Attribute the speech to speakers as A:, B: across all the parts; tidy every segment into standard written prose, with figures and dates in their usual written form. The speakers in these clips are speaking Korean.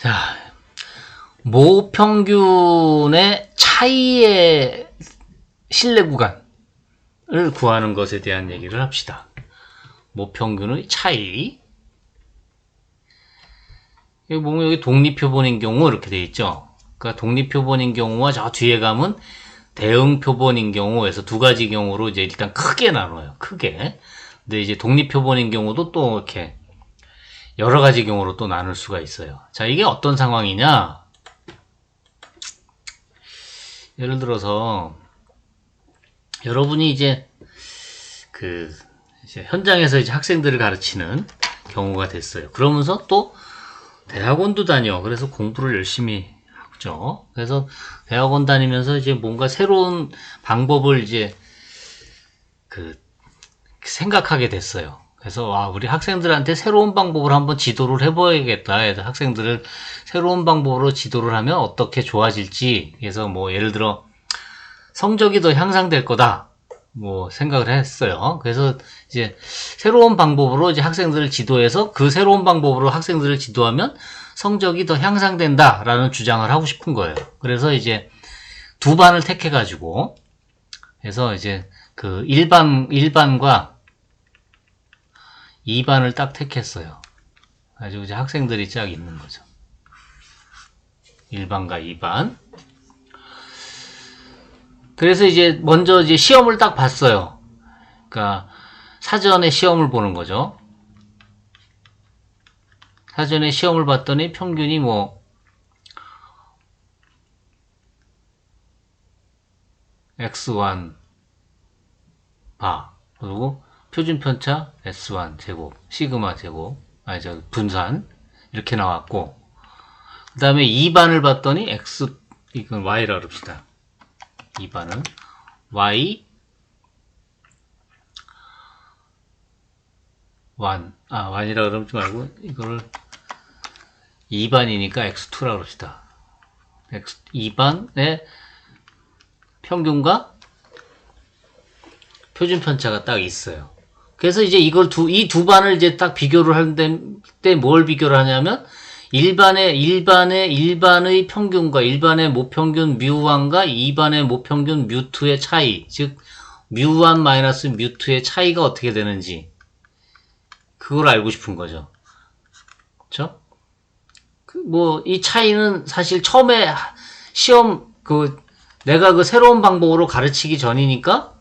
A: 자, 모평균의 차이의 신뢰 구간을 구하는 것에 대한 얘기를 합시다. 모평균의 차이. 여기 보면 여기 독립표본인 경우 이렇게 되어 있죠. 그러니까 독립표본인 경우와 저 뒤에 가면 대응표본인 경우에서 두 가지 경우로 이제 일단 크게 나눠요. 크게. 근데 이제 독립표본인 경우도 또 이렇게 여러 가지 경우로 또 나눌 수가 있어요. 자, 이게 어떤 상황이냐? 예를 들어서 여러분이 이제 이제 현장에서 이제 학생들을 가르치는 경우가 됐어요. 그러면서 또 대학원도 다녀. 그래서 공부를 열심히 하죠. 그래서 대학원 다니면서 이제 뭔가 새로운 방법을 이제 생각하게 됐어요. 그래서 우리 학생들한테 새로운 방법을 한번 지도를 해봐야겠다. 그래서 학생들을 새로운 방법으로 지도를 하면 어떻게 좋아질지. 그래서 뭐 예를 들어 성적이 더 향상될 거다. 뭐 생각을 했어요. 그래서 이제 새로운 방법으로 이제 학생들을 지도해서 그 새로운 방법으로 학생들을 지도하면 성적이 더 향상된다라는 주장을 하고 싶은 거예요. 그래서 이제 두 반을 택해가지고 그래서 이제 그 1반과 2반을 딱 택했어요. 가지고 이제 학생들이 쫙 있는 거죠. 1반과 2반. 그래서 이제 먼저 이제 시험을 딱 봤어요. 그러니까 사전에 시험을 보는 거죠. 사전에 시험을 봤더니 평균이 뭐 x1 바 그리고 표준편차 S1 제곱, 시그마 제곱, 분산 이렇게 나왔고 그 다음에 2반을 봤더니 X, 이건 Y라 그럽시다. 2반은 Y 1이라 그러지 말고 이거를 2반이니까 X2라 그럽시다. 2반의 평균과 표준 편차가 딱 있어요. 그래서 이제 이 두 반을 이제 딱 비교를 하는데 뭘 비교를 하냐면 일반의 평균과 일반의 모평균 뮤1과 2반의 모평균 뮤2의 차이, 즉 뮤1 마이너스 뮤2의 차이가 어떻게 되는지 그걸 알고 싶은 거죠. 그렇죠? 뭐 이 차이는 사실 처음에 시험 내가 그 새로운 방법으로 가르치기 전이니까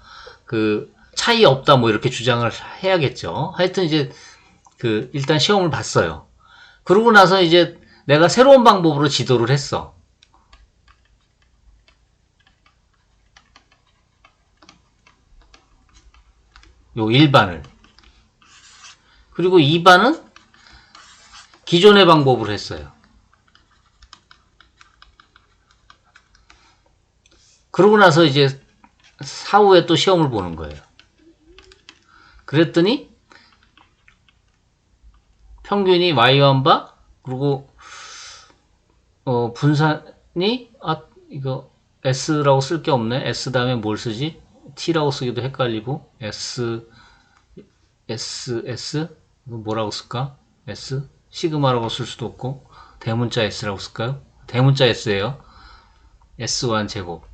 A: 차이 없다 뭐 이렇게 주장을 해야겠죠. 하여튼 이제 일단 시험을 봤어요. 그러고 나서 이제 내가 새로운 방법으로 지도를 했어. 요 1반을. 그리고 2반은 기존의 방법으로 했어요. 그러고 나서 이제 사후에 또 시험을 보는 거예요. 그랬더니 평균이 y1바 그리고 분산이 이거 s라고 쓸 게 없네. s 다음에 뭘 쓰지? t라고 쓰기도 헷갈리고 s 이거 뭐라고 쓸까? s 시그마라고 쓸 수도 없고 대문자 s라고 쓸까요? 대문자 s예요. s1 제곱.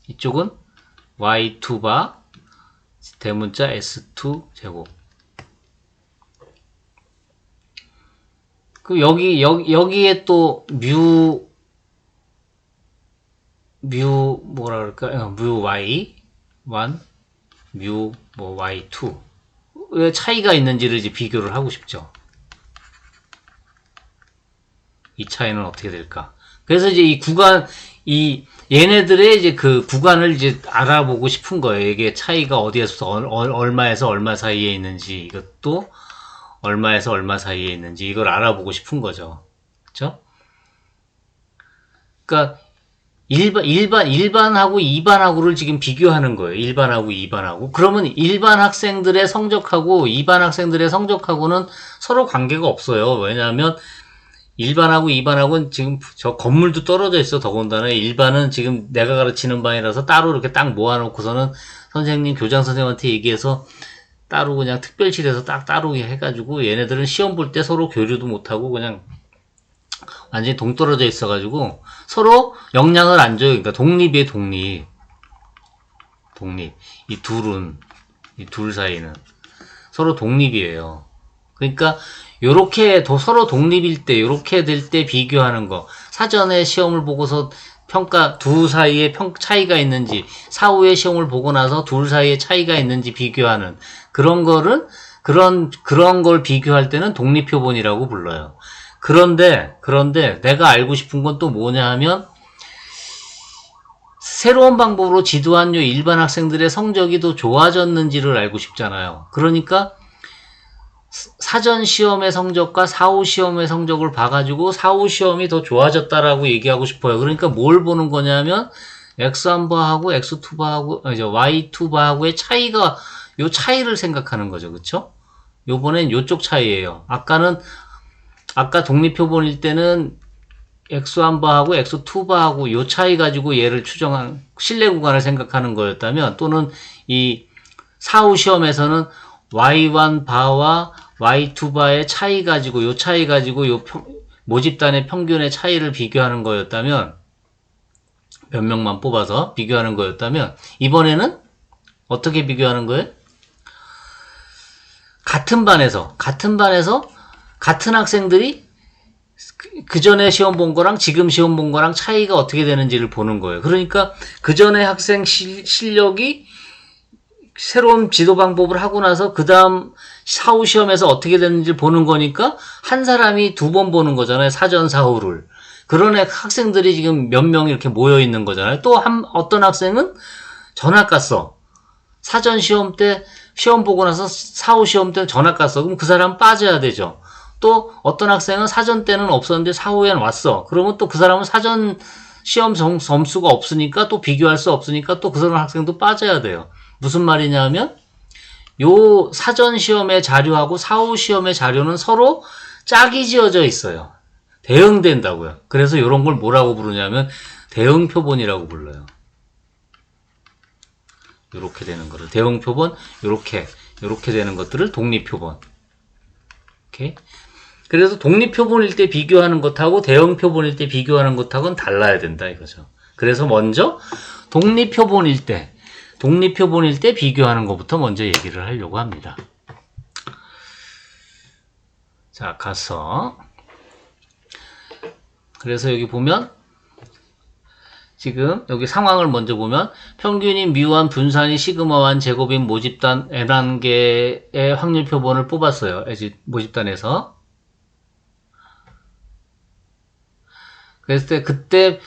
A: 이쪽은 y2바 대문자 S2 제곱. 그 여기에 또 뭐라 그럴까요? 뮤 Y1, 뮤 Y2. 왜 차이가 있는지를 이제 비교를 하고 싶죠. 이 차이는 어떻게 될까? 그래서 이제 얘네들의 이제 그 구간을 이제 알아보고 싶은 거예요. 이게 차이가 어디에서 얼마에서 얼마 사이에 있는지, 이것도 얼마에서 얼마 사이에 있는지, 이걸 알아보고 싶은 거죠. 그쵸? 그러니까, 일반하고 2반하고를 지금 비교하는 거예요. 1반하고 2반하고. 그러면 1반 학생들의 성적하고 2반 학생들의 성적하고는 서로 관계가 없어요. 왜냐하면, 1반하고 2반하고는 지금 저 건물도 떨어져 있어. 더군다나 1반은 지금 내가 가르치는 반이라서 따로 이렇게 딱 모아놓고서는 선생님, 교장 선생님한테 얘기해서 따로 그냥 특별실에서 딱 따로 해가지고 얘네들은 시험 볼 때 서로 교류도 못하고 그냥 완전히 동떨어져 있어가지고 서로 영향을 안 줘요. 그러니까 독립이에요, 독립. 독립. 이 둘 사이는 서로 독립이에요. 그러니까 요렇게 서로 독립일 때, 요렇게 될 때 비교하는 거. 사전에 시험을 보고서 평가 둘 사이에 차이가 있는지, 사후에 시험을 보고 나서 둘 사이에 차이가 있는지 비교하는 그런 그런 걸 비교할 때는 독립표본이라고 불러요. 그런데 내가 알고 싶은 건 또 뭐냐 하면 새로운 방법으로 지도한 요 일반 학생들의 성적이 더 좋아졌는지를 알고 싶잖아요. 그러니까 사전 시험의 성적과 사후 시험의 성적을 봐가지고 사후 시험이 더 좋아졌다라고 얘기하고 싶어요. 그러니까 뭘 보는 거냐면 X1바하고 X2바하고 Y2바하고의 차이가 요 차이를 생각하는 거죠. 그쵸? 요번엔 요쪽 차이예요. 아까 독립표본일 때는 X1바하고 X2바하고 요 차이 가지고 얘를 추정한 신뢰 구간을 생각하는 거였다면 또는 이 사후 시험에서는 Y1바와 Y2바의 차이 가지고 요 차이 가지고 요 모집단의 평균의 차이를 비교하는 거였다면 몇 명만 뽑아서 비교하는 거였다면 이번에는 어떻게 비교하는 거예요? 같은 반에서 같은 학생들이 그 전에 시험 본 거랑 지금 시험 본 거랑 차이가 어떻게 되는지를 보는 거예요. 그러니까 그 전에 학생 실력이 새로운 지도 방법을 하고 나서 그 다음 사후 시험에서 어떻게 되는지 보는 거니까 한 사람이 두 번 보는 거잖아요. 사전 사후를. 그런 학생들이 지금 몇 명 이렇게 모여 있는 거잖아요. 또 어떤 학생은 전학 갔어. 사전 시험 때 시험 보고 나서 사후 시험 때 전학 갔어. 그럼 그 사람 빠져야 되죠. 또 어떤 학생은 사전 때는 없었는데 사후엔 왔어. 그러면 또 그 사람은 사전 시험 점수가 없으니까 또 비교할 수 없으니까 또 그 사람 학생도 빠져야 돼요. 무슨 말이냐면 요 사전 시험의 자료하고 사후 시험의 자료는 서로 짝이 지어져 있어요. 대응된다고요. 그래서 이런 걸 뭐라고 부르냐면 대응 표본이라고 불러요. 요렇게 되는 거를 대응 표본, 요렇게 되는 것들을 독립 표본. 오케이? 그래서 독립 표본일 때 비교하는 것하고 대응 표본일 때 비교하는 것하고는 달라야 된다 이거죠. 그래서 먼저 독립 표본일 때 비교하는 것부터 먼저 얘기를 하려고 합니다. 자, 가서 그래서 여기 보면 지금 여기 상황을 먼저 보면 평균이 뮤1 분산이 시그마1 제곱인 모집단 N1개의 확률 표본을 뽑았어요. 모집단에서. 그랬을 때 그때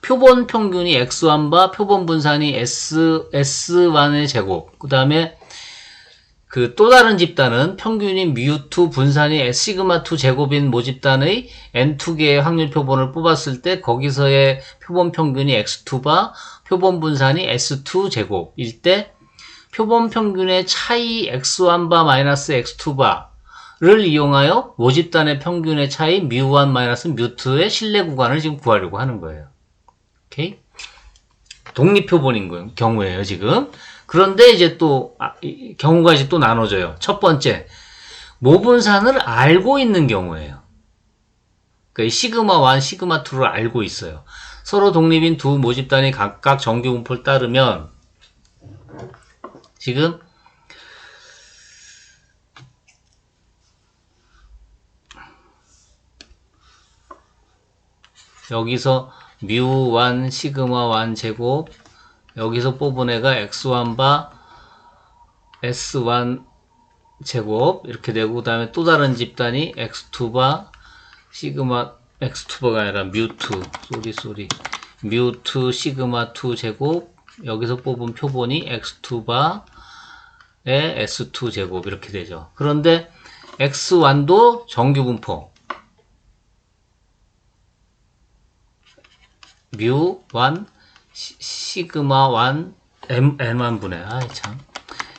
A: 표본 평균이 X1바 표본 분산이 S1의 제곱. 그 다음에 그 또 다른 집단은 평균이 뮤2 분산이 시그마2 제곱인 모집단의 N2개의 확률 표본을 뽑았을 때 거기서의 표본 평균이 X2바, 표본 분산이 S2 제곱일 때 표본 평균의 차이 X1바 마이너스 X2바를 이용하여 모집단의 평균의 차이 뮤1 마이너스 뮤2의 신뢰 구간을 지금 구하려고 하는 거예요. 오케이? 독립표본인 경우예요, 지금. 그런데 이제 또 경우가 이제 또 나눠져요. 첫 번째, 모분산을 알고 있는 경우예요. 그러니까 시그마1, 시그마2를 알고 있어요. 서로 독립인 두 모집단이 각각 정규 분포를 따르면 지금 여기서 뮤1 시그마1 제곱 여기서 뽑은 애가 x1바 s1 제곱 이렇게 되고 그 다음에 또 다른 집단이 x2바 시그마 x2바가 아니라 뮤2 뮤2 시그마2 제곱 여기서 뽑은 표본이 x2바의 s2 제곱 이렇게 되죠. 그런데 x1도 정규분포 뮤1 시그마1 n1분의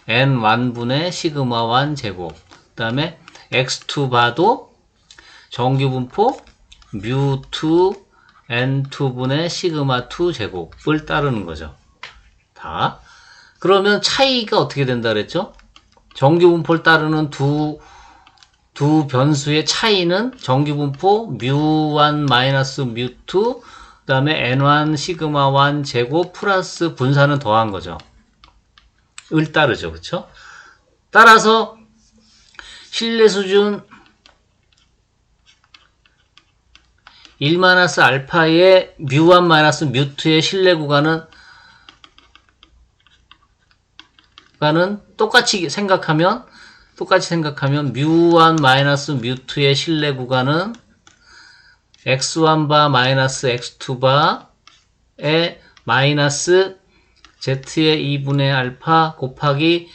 A: n1분의 시그마1 제곱 그 다음에 x2바도 정규분포 뮤2 n2분의 시그마2 제곱을 따르는 거죠. 다. 그러면 차이가 어떻게 된다 그랬죠? 정규분포를 따르는 두 두 변수의 차이는 정규분포 mu1 마이너스 mu2 그 다음에 n1 시그마 1 제곱 플러스 분사는 더한 거죠. 을 따르죠. 그쵸? 따라서 신뢰 수준 1 마이너스 알파의 mu1 마이너스 mu2의 신뢰 구간은 똑같이 생각하면 mu1 마이너스 mu2의 신뢰 구간은 x1바 마이너스 x2바의 마이너스 z의 2분의 알파 곱하기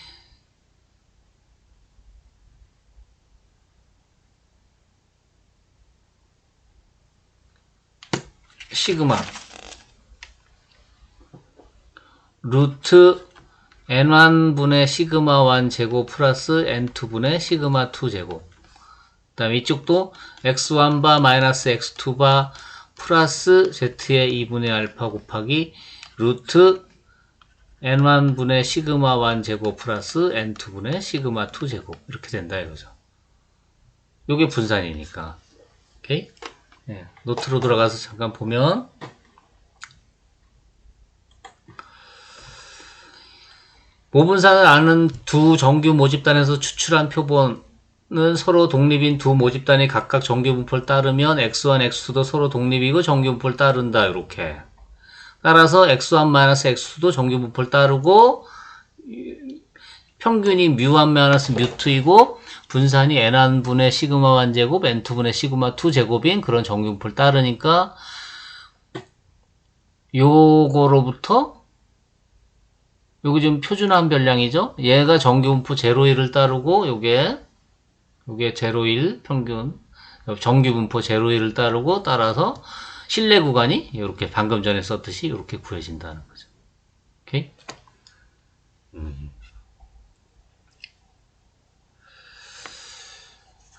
A: 시그마 루트 n1분의 시그마 1 제곱 플러스 n2분의 시그마 2 제곱. 그 다음에 이쪽도 x1바 마이너스 x2바 플러스 z의 2분의 알파 곱하기 루트 n1분의 시그마 1 제곱 플러스 n2분의 시그마 2 제곱. 이렇게 된다 이거죠. 요게 분산이니까. 오케이? 네, 노트로 들어가서 잠깐 보면 모분산을 아는 두 정규 모집단에서 추출한 표본은 서로 독립인 두 모집단이 각각 정규분포를 따르면 x1, x2도 서로 독립이고 정규분포를 따른다. 이렇게. 따라서 x1-x2도 정규분포를 따르고 평균이 mu1 mu2이고 분산이 n1분의 시그마 1 제곱, n2분의 시그마 2 제곱인 그런 정규분포를 따르니까 요거로부터 요게 지금 표준화한 별량이죠? 얘가 정규분포 0,1을 따르고 요게 0,1 평균 정규분포 0,1을 따르고 따라서 신뢰 구간이 이렇게 방금 전에 썼듯이 이렇게 구해진다는 거죠. 오케이?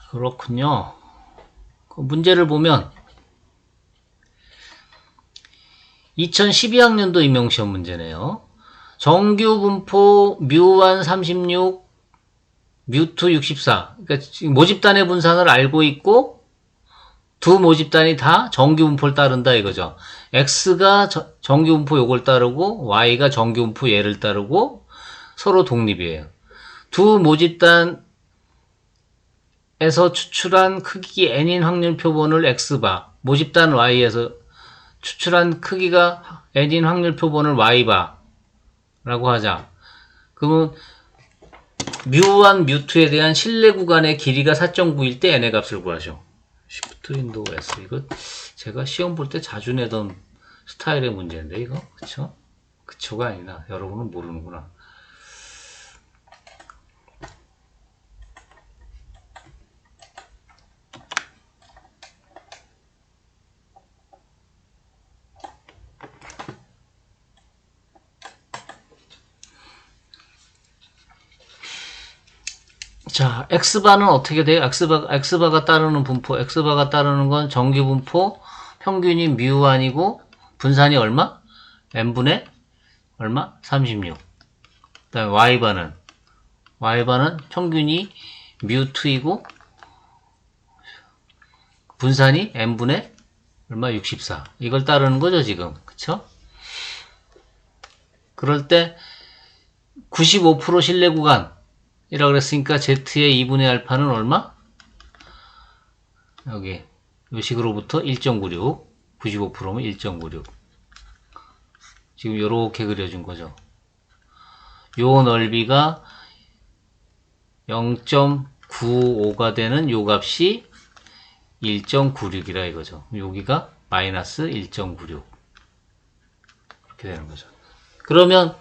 A: 그렇군요. 그 문제를 보면 2012학년도 임용시험 문제네요. 정규분포 mu1 36, mu2 64. 그러니까 지금 모집단의 분산을 알고 있고 두 모집단이 다 정규분포를 따른다 이거죠. x가 정규분포 요걸 따르고 y가 정규분포 얘를 따르고 서로 독립이에요. 두 모집단에서 추출한 크기 n인 확률 표본을 x바, 모집단 y에서 추출한 크기가 n인 확률 표본을 y바 라고 하자. 그러면 mu1, mu2에 대한 신뢰 구간의 길이가 4.9일 때 n의 값을 구하죠. Shift 윈도우 S. 이거 제가 시험 볼 때 자주 내던 스타일의 문제인데 이거 그쵸? 그초가 아니라 여러분은 모르는구나. 자, x바는 어떻게 돼요? x바가 따르는 분포, x바가 따르는 건 정규분포 평균이 mu1이고 분산이 얼마? n분의 얼마? 36. 그 다음에 y바는 평균이 mu2이고 분산이 n분의 얼마? 64. 이걸 따르는 거죠, 지금. 그쵸? 그럴 때 95% 신뢰 구간 이라고 그랬으니까 z의 2분의 알파는 얼마? 여기 이 식으로부터 1.96 95%면 1.96 지금 요렇게 그려준 거죠. 요 넓이가 0.95가 되는 요 값이 1.96이라 이거죠. 여기가 마이너스 1.96 이렇게 되는 거죠. 그러면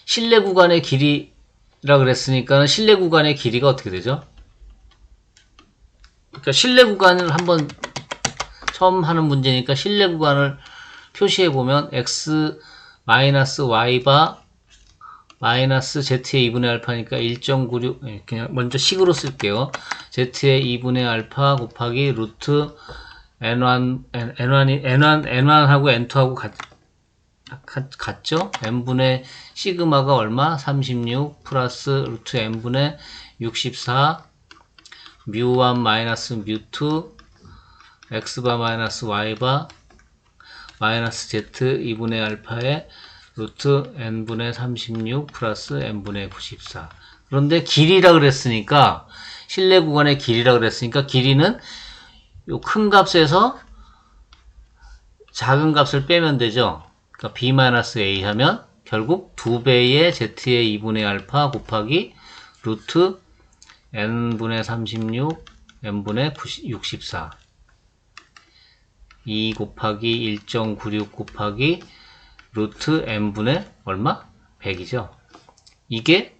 A: 신뢰 구간의 길이라 그랬으니까 신뢰 구간의 길이가 어떻게 되죠? 그러니까 신뢰 구간을 한번 처음 하는 문제니까 신뢰 구간을 표시해 보면 x 마이너스 y바 마이너스 z의 2분의 알파니까 1.96 그냥 먼저 식으로 쓸게요. z의 2분의 알파 곱하기 루트 n1하고 n2하고 같죠? n분의 시그마가 얼마? 36 플러스 루트 n분의 64 뮤1 마이너스 뮤2 x바 마이너스 y바 마이너스 z 2분의 알파에 루트 n분의 36 플러스 n분의 94. 그런데 길이라 그랬으니까 실내 구간의 길이라 그랬으니까 길이는 요 큰 값에서 작은 값을 빼면 되죠. 그러니까 b-a 하면 결국 2배의 z의 2분의 알파 곱하기 루트 n분의 36 n분의 64 2 곱하기 1.96 곱하기 루트 n분의 얼마? 100이죠. 이게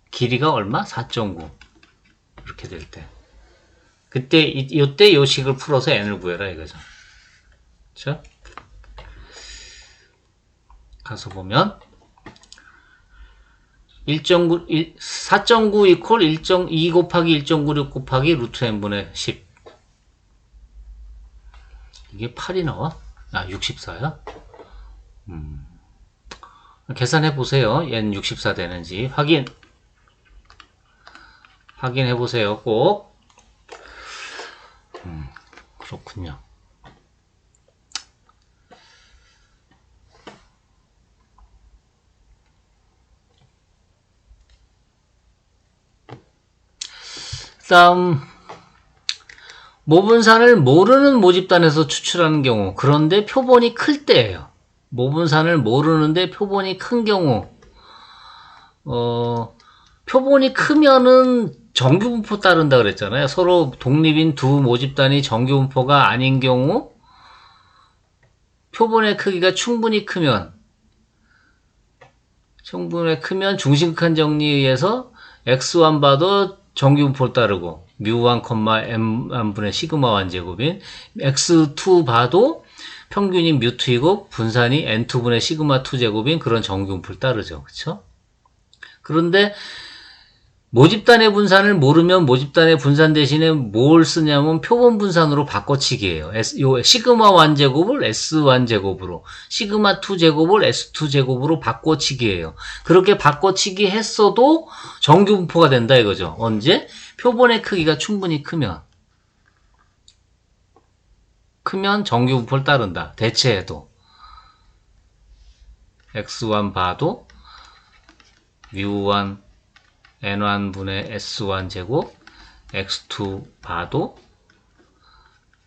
A: 길이가 얼마? 4.9 이렇게 될 때 그때 이때 요 식을 풀어서 n을 구해라 이거죠. 그렇죠? 가서 보면 4.9 이퀄 2 곱하기 1.96 곱하기 루트 n분의 10 이게 8이 나와? 아 64야? 계산해 보세요. n 64 되는지 확인해 보세요. 꼭. 그렇군요. 다음 모분산을 모르는 모집단에서 추출하는 경우 그런데 표본이 클 때예요. 모분산을 모르는데 표본이 큰 경우 표본이 크면은 정규분포 따른다 그랬잖아요. 서로 독립인 두 모집단이 정규분포가 아닌 경우 표본의 크기가 충분히 크면 중심극한 정리에 의해서 x1 봐도 정규분포를 따르고 뮤1, m분의 시그마 1 제곱인 x2 봐도 평균이 뮤2이고 분산이 n2분의 시그마 2 제곱인 그런 정규분포를 따르죠. 그쵸? 그런데 모집단의 분산을 모르면 모집단의 분산 대신에 뭘 쓰냐면 표본 분산으로 바꿔치기예요. 요 시그마 1 제곱을 s1 제곱으로 시그마 2 제곱을 s2 제곱으로 바꿔치기예요. 그렇게 바꿔치기 했어도 정규분포가 된다 이거죠. 언제? 표본의 크기가 충분히 크면 정규분포를 따른다. 대체해도 x1 봐도 뮤1 n1분의 s1 제곱 x2 봐도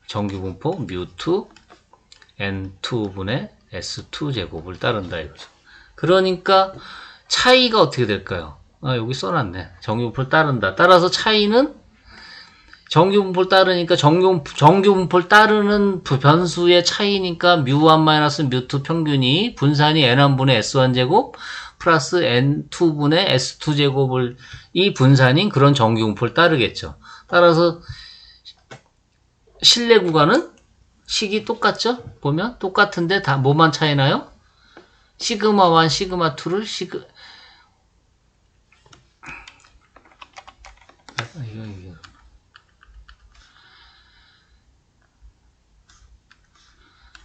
A: 정규분포 뮤2 n2분의 s2 제곱을 따른다 이거죠. 그러니까 차이가 어떻게 될까요? 여기 써놨네. 정규분포를 따른다. 따라서 차이는 정규분포를 따르니까 정규분포를 따르는 변수의 차이니까 뮤1 뮤2 평균이 분산이 n1분의 s1 제곱 플러스 n2분의 s2 제곱을 이 분산인 그런 정규분포를 따르겠죠. 따라서 실내 구간은 식이 똑같죠? 보면 똑같은데 다 뭐만 차이 나요? 시그마 1, 시그마 2를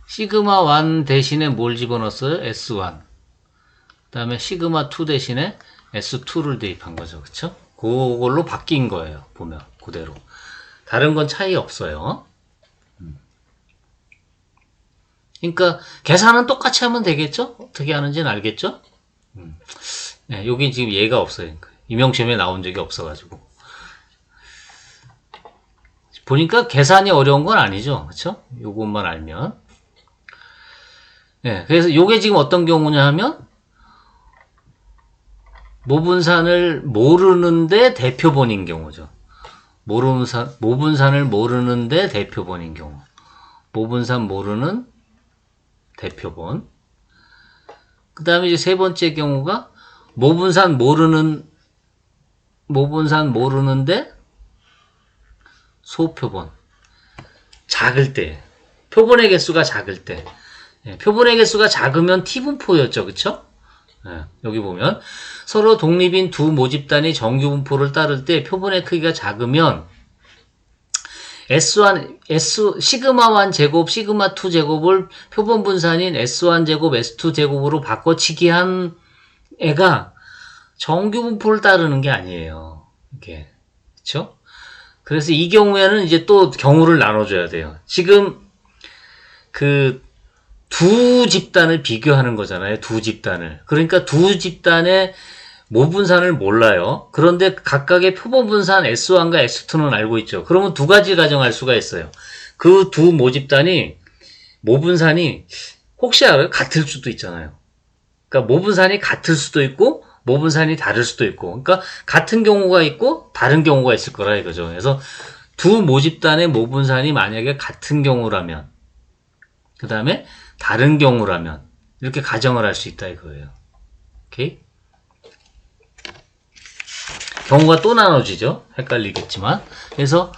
A: 시그마 1 대신에 뭘 집어넣었어요? S1. 그 다음에 시그마 2 대신에 S2를 대입한 거죠. 그쵸? 그걸로 바뀐 거예요. 보면 그대로. 다른 건 차이 없어요. 그러니까 계산은 똑같이 하면 되겠죠? 어떻게 하는지는 알겠죠? 네, 여기 지금 예가 없어요. 임용시험에 나온 적이 없어가지고. 보니까 계산이 어려운 건 아니죠. 그쵸? 요것만 알면. 네, 그래서 요게 지금 어떤 경우냐 하면 모분산을 모르는데 대표본인 경우죠. 모분산을 모르는데 대표본인 경우. 모분산 모르는 대표본. 그 다음에 이제 세 번째 경우가 모분산 모르는데 소표본. 작을 때. 표본의 개수가 작을 때. 표본의 개수가 작으면 T분포였죠. 그쵸? 여기 보면 서로 독립인 두 모집단이 정규분포를 따를 때 표본의 크기가 작으면 시그마 1 제곱, 시그마 2 제곱을 표본 분산인 S1 제곱, S2 제곱으로 바꿔치기 한 애가 정규분포를 따르는 게 아니에요. 이게. 그쵸? 그래서 이 경우에는 이제 또 경우를 나눠줘야 돼요. 지금 그 두 집단을 비교하는 거잖아요. 두 집단을. 그러니까 두 집단의 모분산을 몰라요. 그런데 각각의 표본 분산 S1과 S2는 알고 있죠. 그러면 두 가지 가정할 수가 있어요. 그 두 모집단이 모분산이 혹시 알아요? 같을 수도 있잖아요. 그러니까 모분산이 같을 수도 있고 모분산이 다를 수도 있고, 그러니까 같은 경우가 있고 다른 경우가 있을 거라 이거죠. 그래서 두 모집단의 모분산이 만약에 같은 경우라면, 그 다음에 다른 경우라면 이렇게 가정을 할 수 있다 이거예요. 오케이? 경우가 또 나눠지죠. 헷갈리겠지만. 그래서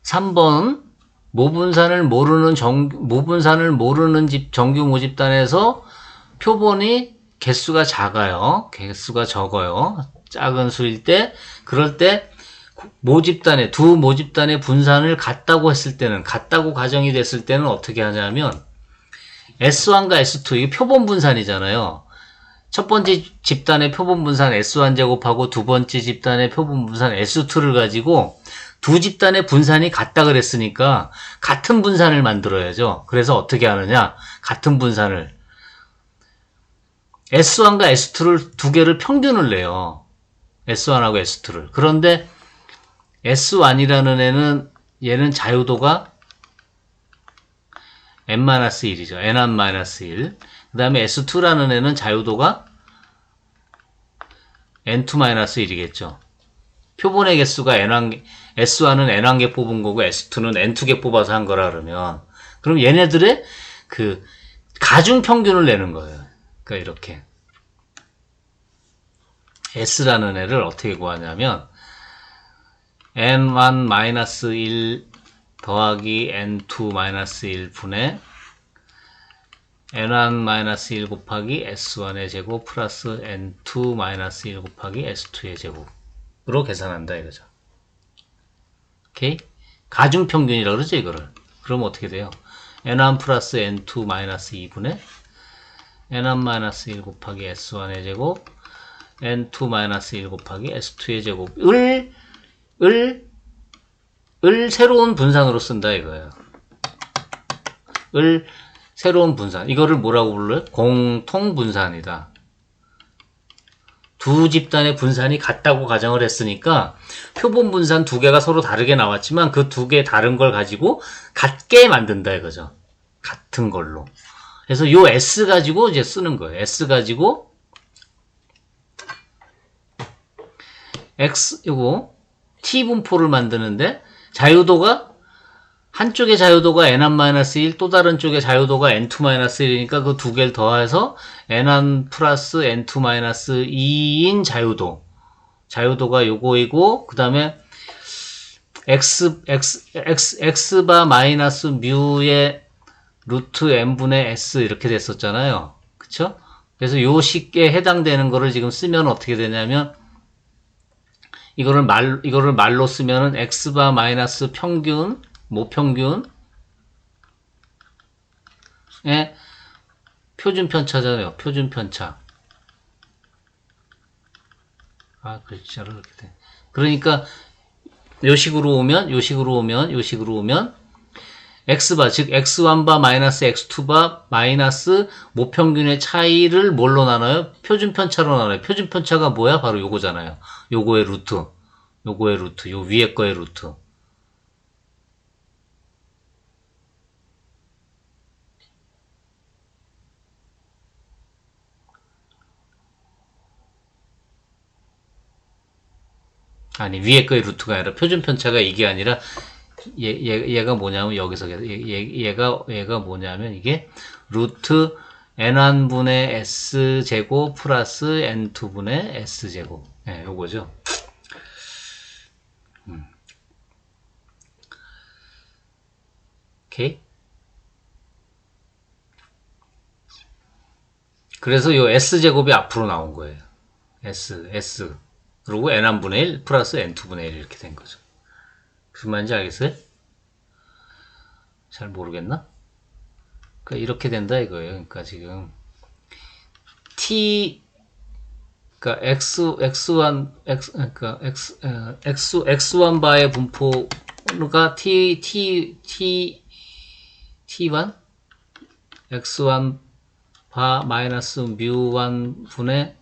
A: 3번 모분산을 모르는 정규 모집단에서 표본이 개수가 작아요. 개수가 적어요. 작은 수일 때, 그럴 때 두 모집단의 분산을 같다고 했을 때는, 같다고 가정이 됐을 때는 어떻게 하냐면 S1과 S2, 이게 표본 분산이잖아요. 첫 번째 집단의 표본 분산 S1 제곱하고 두 번째 집단의 표본 분산 S2를 가지고 두 집단의 분산이 같다 그랬으니까 같은 분산을 만들어야죠. 그래서 어떻게 하느냐? 같은 분산을 S1과 S2를 두 개를 평균을 내요. S1하고 S2를. 그런데 S1이라는 얘는 자유도가 n-1이죠. n1-1. 그 다음에 S2라는 애는 자유도가 n2-1이겠죠. 표본의 개수가 S1은 n1개 뽑은 거고 S2는 n2개 뽑아서 한 거라 그럼 얘네들의 그 가중 평균을 내는 거예요. 그러니까 이렇게 S라는 애를 어떻게 구하냐면 n1-1 더하기 n2-1 분의 n1-1 곱하기 S1의 제곱 플러스 n2-1 곱하기 S2의 제곱으로 계산한다 이거죠. 오케이? 가중평균이라고 그러죠 이거를. 그럼 어떻게 돼요? n1 플러스 n2-2분의 n1-1 곱하기 S1의 제곱 n2-1 곱하기 S2의 제곱을 새로운 분산으로 쓴다 이거예요. 새로운 분산. 이거를 뭐라고 불러요? 공통분산이다. 두 집단의 분산이 같다고 가정을 했으니까 표본 분산 두 개가 서로 다르게 나왔지만 그 두 개 다른 걸 가지고 같게 만든다 이거죠. 같은 걸로. 그래서 요 S 가지고 이제 쓰는 거예요. S 가지고 X 요거 T 분포를 만드는데 자유도가 한쪽의 자유도가 n1-1, 또 다른 쪽의 자유도가 n2-1이니까 그 두 개를 더해서 n1 플러스 n2-2인 자유도가 요거이고, 그 다음에 x바 마이너스 뮤의 루트 n분의 s 이렇게 됐었잖아요. 그쵸? 그래서 요 식에 해당되는 거를 지금 쓰면 어떻게 되냐면, 이거를 말로 쓰면은 x바 마이너스 평균, 모평균의 표준편차잖아요. 표준편차. 글자로 이렇게 돼. 그러니까 요 식으로 오면 x바, 즉 x1바 마이너스 x2바 마이너스 모평균의 차이를 뭘로 나눠요? 표준편차로 나눠요. 표준편차가 뭐야? 바로 요거잖아요. 요거의 루트, 요 위에 거의 루트. 아니, 위에 거의 루트가 아니라 표준편차가 이게 아니라 얘가 뭐냐면 여기서 얘가 뭐냐면 이게 루트 n1분의 s제곱 플러스 n2분의 s제곱. 네, 요거죠. 오케이. 그래서 요 s제곱이 앞으로 나온 거예요. s 그리고 n1분의 1 플러스 n2분의 1 이렇게 된 거죠. 무슨 말인지 알겠어요? 잘 모르겠나? 그러니까 이렇게 된다 이거예요. 그러니까 지금 t 그러니까 x1 바의 분포가 t1 x1 바 마이너스 뮤1 분의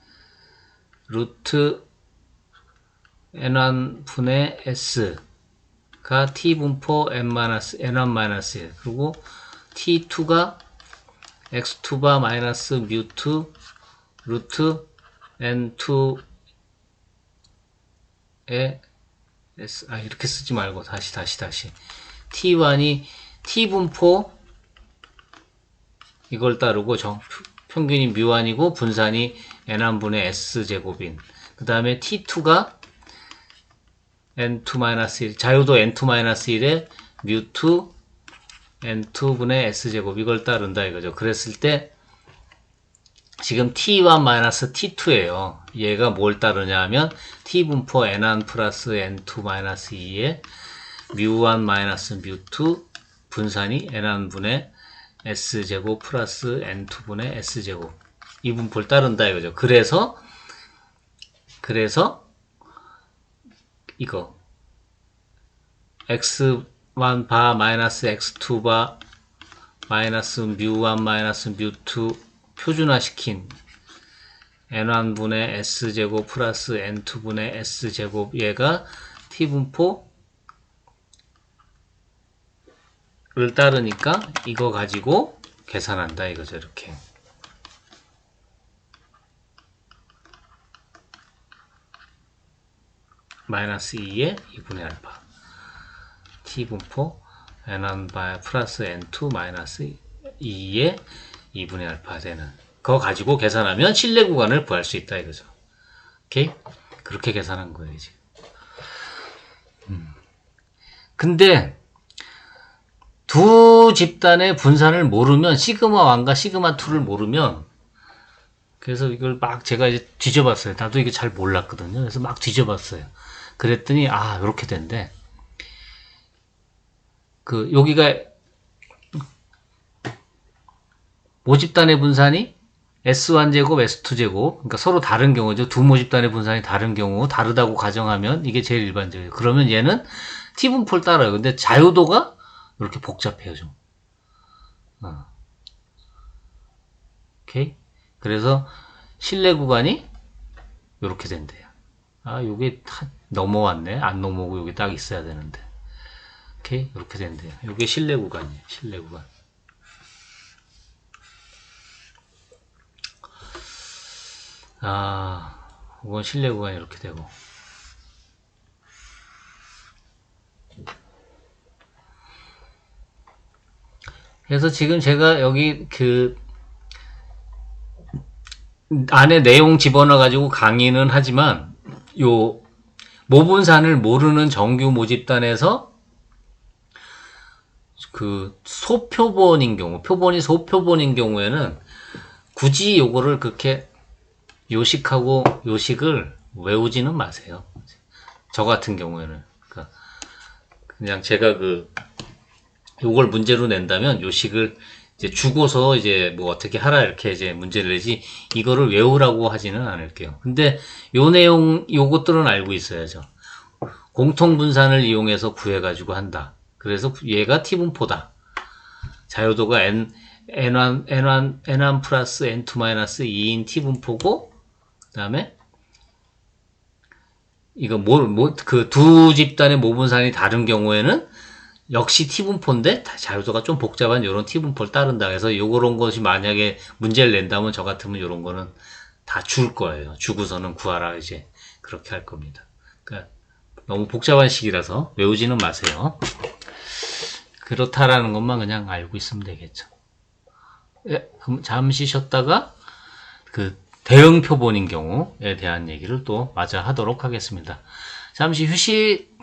A: 루트 n1 분의 s가 t 분포 n1-1 그리고 t2가 x2 바 마이너스 뮤2 루트 n2의 s 이렇게 쓰지 말고 다시 t1이 t 분포 이걸 따르고 평균이 뮤1이고 분산이 n1분의 s제곱인 그 다음에 t2가 n2-1 자유도 n2-1에 뮤2 n2분의 s제곱 이걸 따른다 이거죠. 그랬을 때 지금 t1-t2예요. 얘가 뭘 따르냐 하면 t분포 n1 플러스 n2-2에 뮤1 뮤2 분산이 n1분의 s제곱 플러스 n2분의 s제곱 이 분포를 따른다 이거죠. 그래서 이거 x1 바 마이너스 x2 바 마이너스 뮤1 뮤2 표준화시킨 n1분의 s제곱 플러스 n2분의 s제곱 얘가 t분포를 따르니까 이거 가지고 계산한다 이거죠. 이렇게 마이너스 2에 2분의 알파 t분포 n1 플러스 n2 마이너스 2에 2분의 알파 되는 거 가지고 계산하면 실내 구간을 구할 수 있다 이거죠. 오케이? 그렇게 계산한 거예요 지금. 근데 두 집단의 분산을 모르면 시그마 1과 시그마 2를 모르면 그래서 이걸 막 제가 이제 뒤져봤어요. 나도 이게 잘 몰랐거든요. 그래서 막 뒤져봤어요. 그랬더니 이렇게 된대. 여기가 모집단의 분산이 S1제곱, S2제곱 그러니까 서로 다른 경우죠. 두 모집단의 분산이 다른 경우 다르다고 가정하면 이게 제일 일반적이에요. 그러면 얘는 T분포를 따라요. 근데 자유도가 이렇게 복잡해요. 좀. 오케이? 그래서 실내 구간이 이렇게 된대요. 요게 넘어왔네. 안 넘어오고 여기 딱 있어야 되는데. 오케이? 이렇게 된대요. 요게 실내 구간이에요. 실내 구간. 이건 실내 구간이 이렇게 되고. 그래서 지금 제가 여기 안에 내용 집어넣어 가지고 강의는 하지만 요 모분산을 모르는 정규 모집단에서 소표본인 경우, 표본이 소표본인 경우에는 굳이 요거를 그렇게 요식하고 요식을 외우지는 마세요. 저 같은 경우에는. 그냥 제가 요걸 문제로 낸다면 요식을 이제 주고서 이제 뭐 어떻게 하라 이렇게 이제 문제를 내지 이거를 외우라고 하지는 않을게요. 근데 요 내용 요것들은 알고 있어야죠. 공통분산을 이용해서 구해가지고 한다. 그래서 얘가 T분포다. 자유도가 N1 플러스 N2 마이너스 2인 T분포고 그 다음에 이거 두 집단의 모분산이 다른 경우에는 역시 T분포인데 자유도가 좀 복잡한 이런 T분포를 따른다. 그래서 요런 것이 만약에 문제를 낸다면 저 같으면 요런 거는 다 줄 거예요. 주고서는 구하라 이제 그렇게 할 겁니다. 그러니까 너무 복잡한 식이라서 외우지는 마세요. 그렇다라는 것만 그냥 알고 있으면 되겠죠. 그럼 잠시 쉬었다가 대응 표본인 경우에 대한 얘기를 또 마저 하도록 하겠습니다. 잠시 휴식.